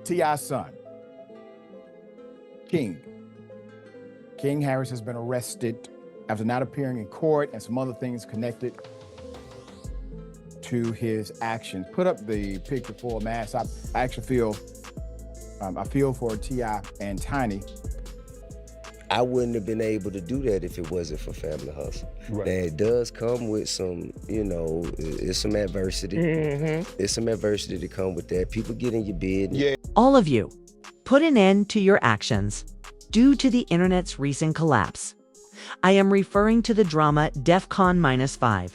T.I.'s son, King. King Harris has been arrested after not appearing in court and some other things connected to his actions. Put up the picture for Mass. I actually feel, I feel for T.I. and Tiny. I wouldn't have been able to do that if it wasn't for Family Hustle. Right. Now, it does come with some, it's some adversity. It's some adversity to come with that. People get in your bed. Yeah. All of you, put an end to your actions due to the internet's recent collapse. I am referring to the drama DEFCON -5.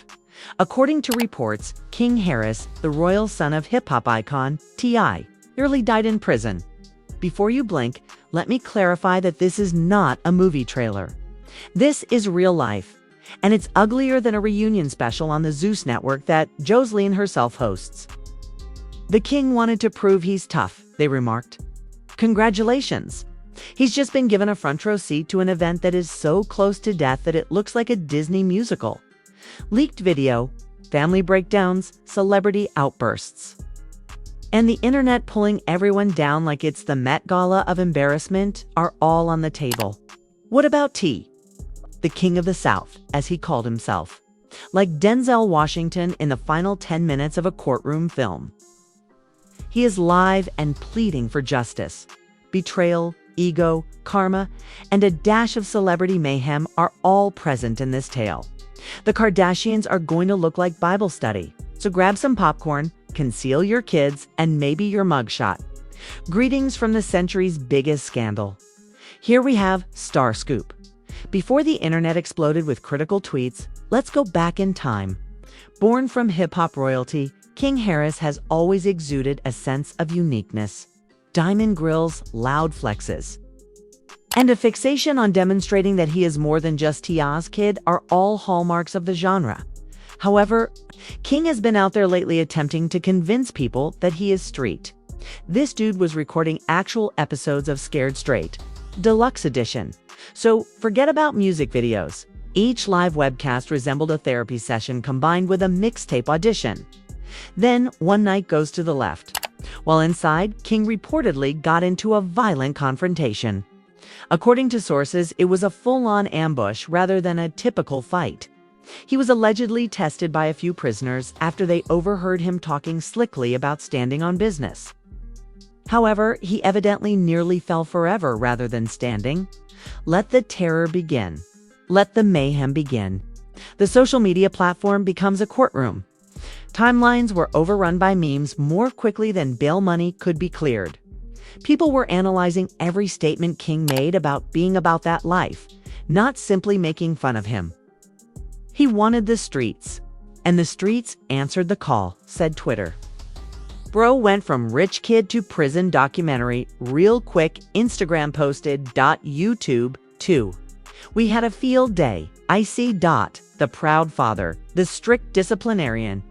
According to reports, King Harris, the royal son of hip-hop icon T.I., nearly died in prison. Before you blink, let me clarify that this is not a movie trailer. This is real life, and it's uglier than a reunion special on the Zeus network that Joseline herself hosts. The king wanted to prove he's tough, they remarked. Congratulations. He's just been given a front row seat to an event that is so close to death that it looks like a Disney musical. Leaked video, family breakdowns, celebrity outbursts. And the internet pulling everyone down like it's the Met Gala of embarrassment are all on the table. What about T, the king of the South, as he called himself? Like Denzel Washington in the final 10 minutes of a courtroom film. He is live and pleading for justice. Betrayal, ego, karma, and a dash of celebrity mayhem are all present in this tale. The Kardashians are going to look like Bible study, so grab some popcorn, conceal your kids, and maybe your mugshot. Greetings from the century's biggest scandal. Here we have Star Scoop. Before the internet exploded with critical tweets, let's go back in time. Born from hip-hop royalty, King Harris has always exuded a sense of uniqueness. Diamond grills, loud flexes, and a fixation on demonstrating that he is more than just T.I.'s kid are all hallmarks of the genre. However, King has been out there lately attempting to convince people that he is street. This dude was recording actual episodes of Scared Straight, Deluxe Edition. So forget about music videos. Each live webcast resembled a therapy session combined with a mixtape audition. Then one night goes to the left. While inside, King reportedly got into a violent confrontation. According to sources, it was a full-on ambush rather than a typical fight. He was allegedly tested by a few prisoners after they overheard him talking slickly about standing on business. However, he evidently nearly fell forever rather than standing. Let the terror begin. Let the mayhem begin. The social media platform becomes a courtroom. Timelines were overrun by memes more quickly than bail money could be cleared. People were analyzing every statement King made about being about that life, not simply making fun of him. He wanted the streets, and the streets answered the call, said Twitter. Bro went from rich kid to prison documentary real quick. Instagram posted. YouTube 2. We had a field day. I see. The proud father, the strict disciplinarian.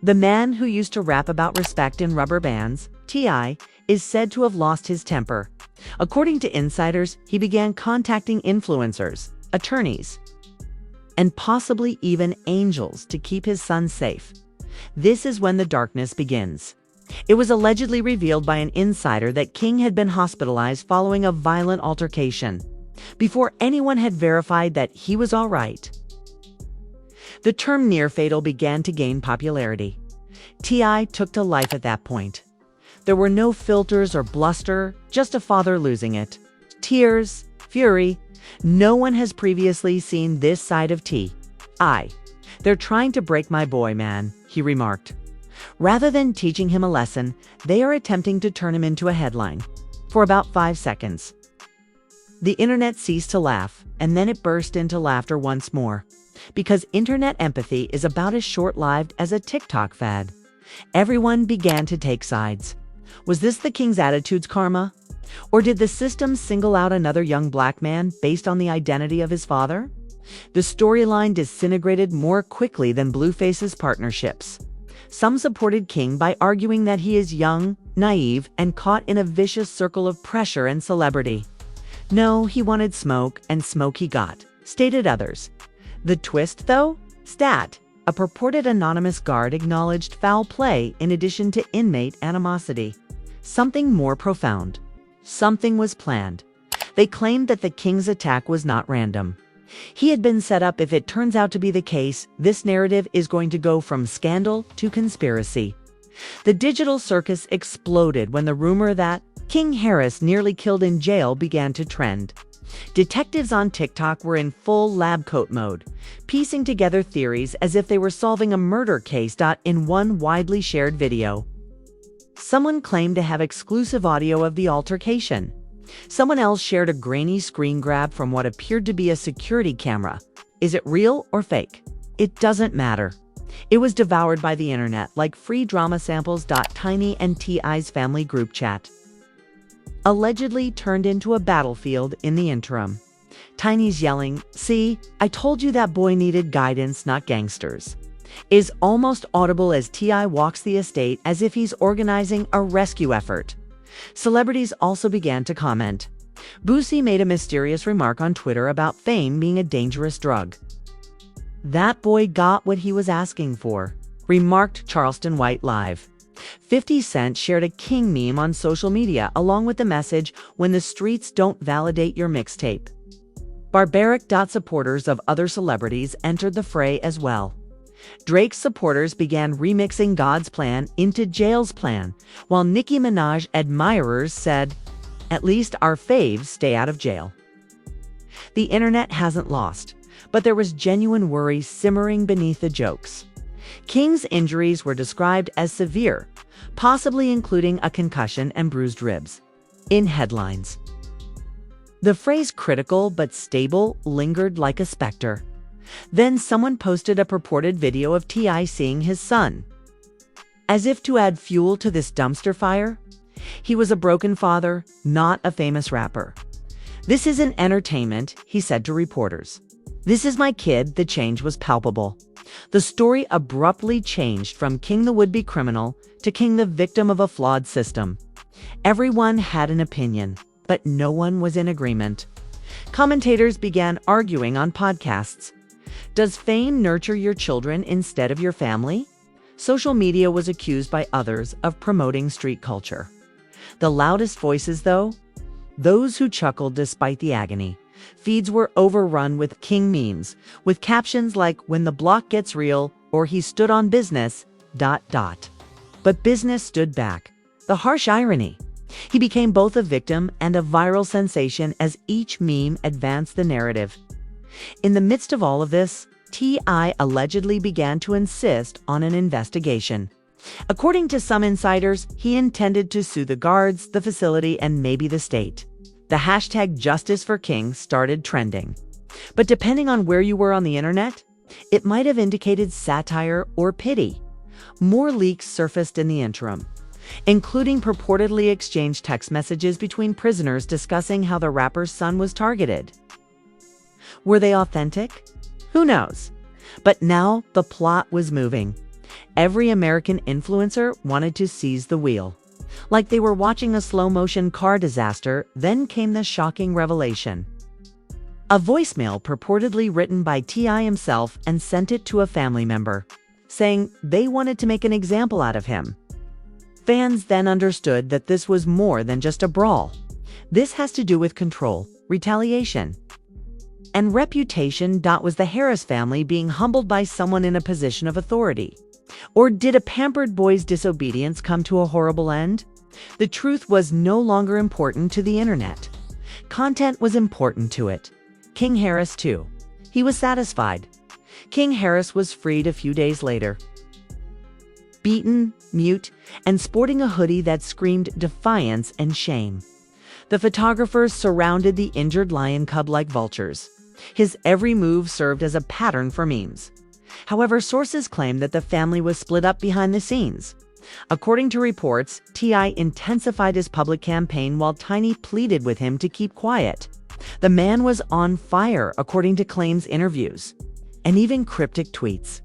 The man who used to rap about respect in rubber bands, T.I., is said to have lost his temper. According to insiders, he began contacting influencers, attorneys, and possibly even angels to keep his son safe. This is when the darkness begins. It was allegedly revealed by an insider that King had been hospitalized following a violent altercation, before anyone had verified that he was all right. The term near-fatal began to gain popularity. T.I. took to life at that point. There were no filters or bluster, just a father losing it. Tears, fury. No one has previously seen this side of T.I. They're trying to break my boy, man, he remarked. Rather than teaching him a lesson, they are attempting to turn him into a headline. For about 5 seconds. The internet ceased to laugh, and then it burst into laughter once more. Because internet empathy is about as short-lived as a TikTok fad. Everyone began to take sides. Was this the king's attitude's karma? Or did the system single out another young black man based on the identity of his father? The storyline disintegrated more quickly than Blueface's partnerships. Some supported King by arguing that he is young, naive, and caught in a vicious circle of pressure and celebrity. No, he wanted smoke, and smoke he got, stated others. The twist, though? Stat. A purported anonymous guard acknowledged foul play in addition to inmate animosity. something more profound. Something was planned. They claimed that the king's attack was not random. He had been set up. If it turns out to be the case, this narrative is going to go from scandal to conspiracy. The digital circus exploded when the rumor that King Harris nearly killed in jail began to trend. Detectives on TikTok were in full lab coat mode, piecing together theories as if they were solving a murder case. In one widely shared video, someone claimed to have exclusive audio of the altercation. Someone else shared a grainy screen grab from what appeared to be a security camera. Is it real or fake? It doesn't matter. It was devoured by the internet like free drama samples. Tiny and T.I.'s family group chat allegedly turned into a battlefield in the interim. Tiny's yelling, "See, I told you that boy needed guidance, not gangsters," is almost audible as T.I. walks the estate as if he's organizing a rescue effort. Celebrities also began to comment. Boosie made a mysterious remark on Twitter about fame being a dangerous drug. "That boy got what he was asking for," remarked Charleston White live. 50 Cent shared a King meme on social media along with the message, "When the streets don't validate your mixtape." Barbaric. Supporters of other celebrities entered the fray as well. Drake's supporters began remixing God's Plan into Jail's Plan, while Nicki Minaj admirers said, "At least our faves stay out of jail." The internet hasn't lost, but there was genuine worry simmering beneath the jokes. King's injuries were described as severe, possibly including a concussion and bruised ribs. In headlines, the phrase "critical but stable" lingered like a specter. Then someone posted a purported video of T.I. seeing his son. As if to add fuel to this dumpster fire, he was a broken father, not a famous rapper. "This isn't entertainment," he said to reporters. "This is my kid." The change was palpable. The story abruptly changed from King the would-be criminal to King the victim of a flawed system. Everyone had an opinion, but no one was in agreement. Commentators began arguing on podcasts. Does fame nurture your children instead of your family? Social media was accused by others of promoting street culture. The loudest voices, though? Those who chuckled despite the agony. Feeds were overrun with King memes, with captions like "When the block gets real" or "He stood on business." But business stood back. The harsh irony. He became both a victim and a viral sensation as each meme advanced the narrative. In the midst of all of this, T.I. allegedly began to insist on an investigation. According to some insiders, he intended to sue the guards, the facility, and maybe the state. The hashtag Justice for King started trending. But depending on where you were on the internet, it might have indicated satire or pity. More leaks surfaced in the interim, including purportedly exchanged text messages between prisoners discussing how the rapper's son was targeted. Were they authentic? Who knows? But now the plot was moving. Every American influencer wanted to seize the wheel. Like they were watching a slow-motion car disaster, then came the shocking revelation. A voicemail purportedly written by T.I. himself and sent it to a family member, saying they wanted to make an example out of him. Fans then understood that this was more than just a brawl. This has to do with control, retaliation, and reputation. Was the Harris family being humbled by someone in a position of authority? Or did a pampered boy's disobedience come to a horrible end? The truth was no longer important to the internet. Content was important to it. King Harris, too. He was satisfied. King Harris was freed a few days later. Beaten, mute, and sporting a hoodie that screamed defiance and shame. The photographers surrounded the injured lion cub like vultures. His every move served as a pattern for memes. However, sources claim that the family was split up behind the scenes. According to reports, T.I. intensified his public campaign while Tiny pleaded with him to keep quiet. The man was on fire, according to Claim's interviews, and even cryptic tweets.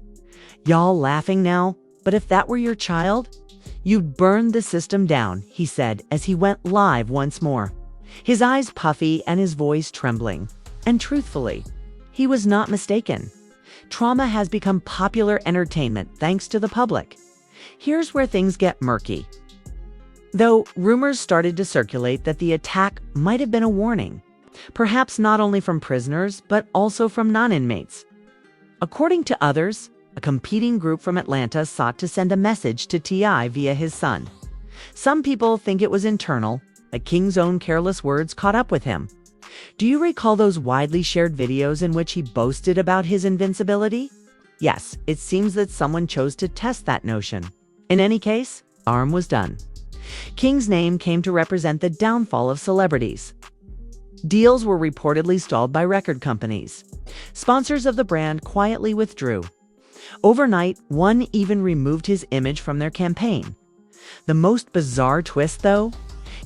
"Y'all laughing now, but if that were your child, you'd burn the system down," he said as he went live once more, his eyes puffy and his voice trembling. And truthfully, he was not mistaken. Trauma has become popular entertainment thanks to the public. Here's where things get murky. Though rumors started to circulate that the attack might have been a warning, perhaps not only from prisoners, but also from non-inmates. According to others, a competing group from Atlanta sought to send a message to T.I. via his son. Some people think it was internal, that King's own careless words caught up with him. Do you recall those widely shared videos in which he boasted about his invincibility? Yes, it seems that someone chose to test that notion. In any case, harm was done. King's name came to represent the downfall of celebrities. Deals were reportedly stalled by record companies. Sponsors of the brand quietly withdrew. Overnight, one even removed his image from their campaign. The most bizarre twist, though?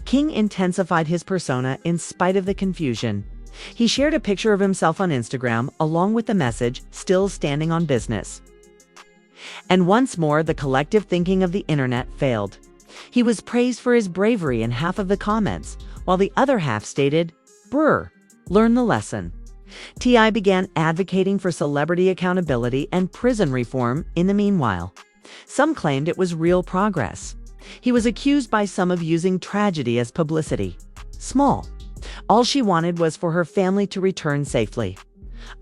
King intensified his persona in spite of the confusion. He shared a picture of himself on Instagram along with the message, "Still standing on business." And once more, the collective thinking of the internet failed. He was praised for his bravery in half of the comments, while the other half stated, "Brr, learn the lesson." T.I. began advocating for celebrity accountability and prison reform in the meanwhile. Some claimed it was real progress. He was accused by some of using tragedy as publicity. Small. All she wanted was for her family to return safely.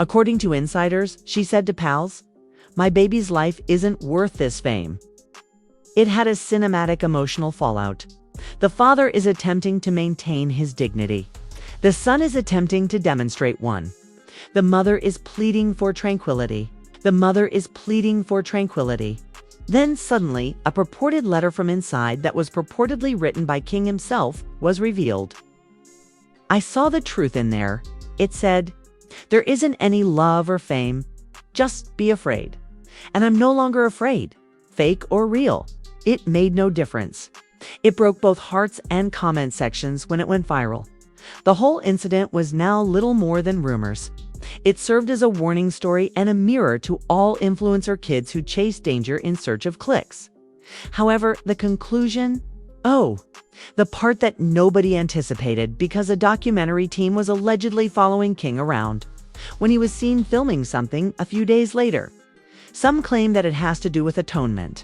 According to insiders, she said to pals, "My baby's life isn't worth this fame." It had a cinematic emotional fallout. The father is attempting to maintain his dignity. The son is attempting to demonstrate one. The mother is pleading for tranquility. The mother is pleading for tranquility. Then suddenly, a purported letter from inside that was purportedly written by King himself was revealed. I saw the truth in there. It said, "There isn't any love or fame. Just be afraid." And I'm no longer afraid, fake or real. It made no difference. It broke both hearts and comment sections when it went viral. The whole incident was now little more than rumors. It served as a warning story and a mirror to all influencer kids who chase danger in search of clicks. However, the conclusion? Oh, the part that nobody anticipated because a documentary team was allegedly following King around when he was seen filming something a few days later. Some claim that it has to do with atonement.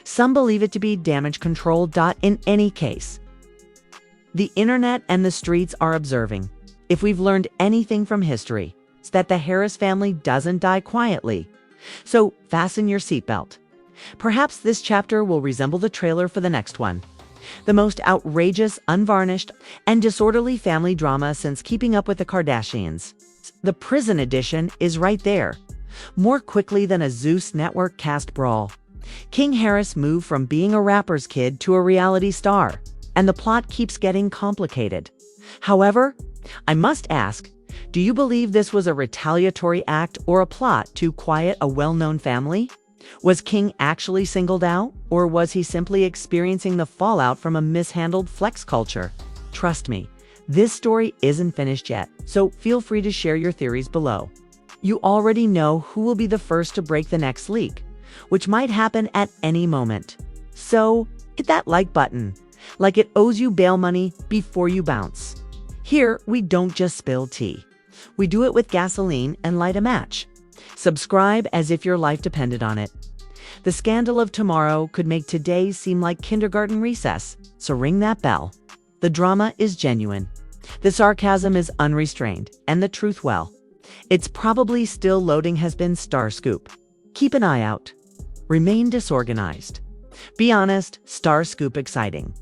Some believe it to be damage control. In any case, the internet and the streets are observing. If we've learned anything from history, it's that the Harris family doesn't die quietly. So fasten your seatbelt. Perhaps this chapter will resemble the trailer for the next one. The most outrageous, unvarnished, and disorderly family drama since Keeping Up with the Kardashians. The prison edition is right there. More quickly than a Zeus Network cast brawl. King Harris moved from being a rapper's kid to a reality star, and the plot keeps getting complicated. However, I must ask, do you believe this was a retaliatory act or a plot to quiet a well-known family? Was King actually singled out, or was he simply experiencing the fallout from a mishandled flex culture? Trust me, this story isn't finished yet, so feel free to share your theories below. You already know who will be the first to break the next leak, which might happen at any moment. So, hit that like button, like it owes you bail money before you bounce. Here, we don't just spill tea. We do it with gasoline and light a match. Subscribe as if your life depended on it. The scandal of tomorrow could make today seem like kindergarten recess, so ring that bell. The drama is genuine. The sarcasm is unrestrained, and the truth, well, it's probably still loading. Has been Star Scoop. Keep an eye out. Remain disorganized. Be honest, Star Scoop exciting.